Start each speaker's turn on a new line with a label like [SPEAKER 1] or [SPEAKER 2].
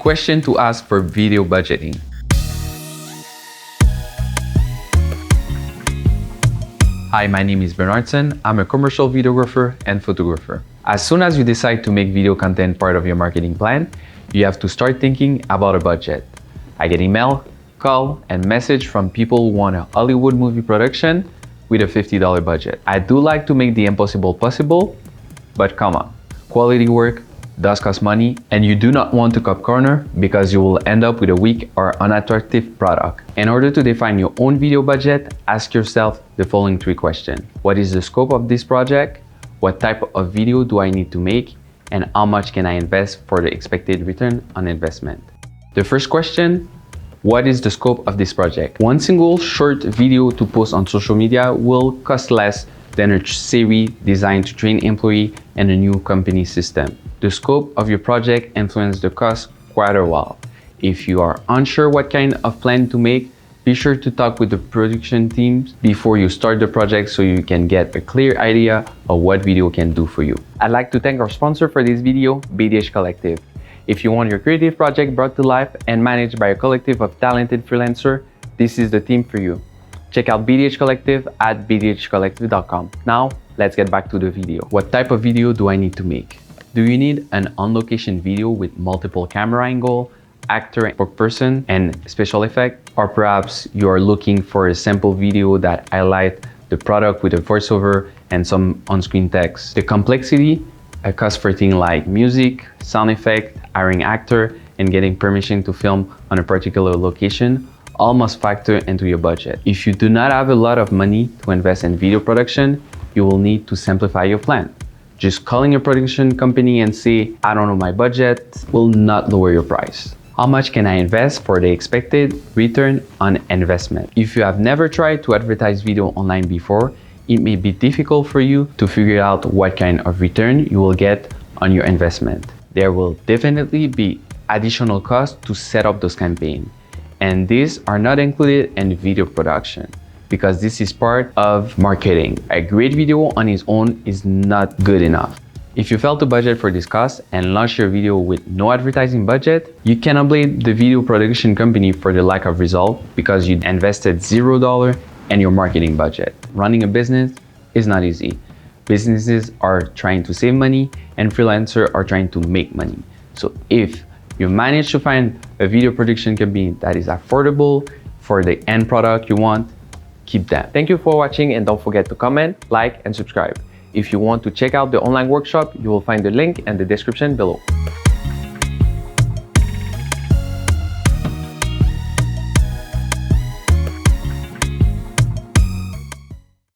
[SPEAKER 1] Question to ask for video budgeting. Hi, my name is Bernardson. I'm a commercial videographer and photographer. As soon as you decide to make video content part of your marketing plan, you have to start thinking about a budget. I get email, call, and message from people who want a Hollywood movie production with a $50 budget. I do like to make the impossible possible, but come on. Quality work does cost money, and you do not want to cut corner because you will end up with a weak or unattractive product. In order to define your own video budget, ask yourself the following 3 questions. What is the scope of this project? What type of video do I need to make? And how much can I invest for the expected return on investment? The first question, what is the scope of this project? One single short video to post on social media will cost less than a series designed to train employees and a new company system. The scope of your project influences the cost quite a while. If you are unsure what kind of plan to make, be sure to talk with the production teams before you start the project so you can get a clear idea of what video can do for you. I'd like to thank our sponsor for this video, BDH Collective. If you want your creative project brought to life and managed by a collective of talented freelancers, this is the team for you. Check out BDH Collective at bdhcollective.com. Now, let's get back to the video. What type of video do I need to make? Do you need an on-location video with multiple camera angles, actor, spokesperson, and special effect? Or perhaps you are looking for a sample video that highlights the product with a voiceover and some on-screen text. The complexity, a cost for things like music, sound effect, hiring actor, and getting permission to film on a particular location all must factor into your budget. If you do not have a lot of money to invest in video production, you will need to simplify your plan. Just calling a production company and say, I don't know my budget, will not lower your price. How much can I invest for the expected return on investment? If you have never tried to advertise video online before, it may be difficult for you to figure out what kind of return you will get on your investment. There will definitely be additional costs to set up those campaigns. And these are not included in video production because this is part of marketing. A great video on its own is not good enough. If you fail to budget for this cost and launch your video with no advertising budget, you cannot blame the video production company for the lack of result because you invested $0 in your marketing budget. Running a business is not easy. Businesses are trying to save money and freelancers are trying to make money. So if you manage to find a video production company that is affordable for the end product you want, keep that. Thank you for watching and don't forget to comment, like, and subscribe. If you want to check out the online workshop, you will find the link in the description below.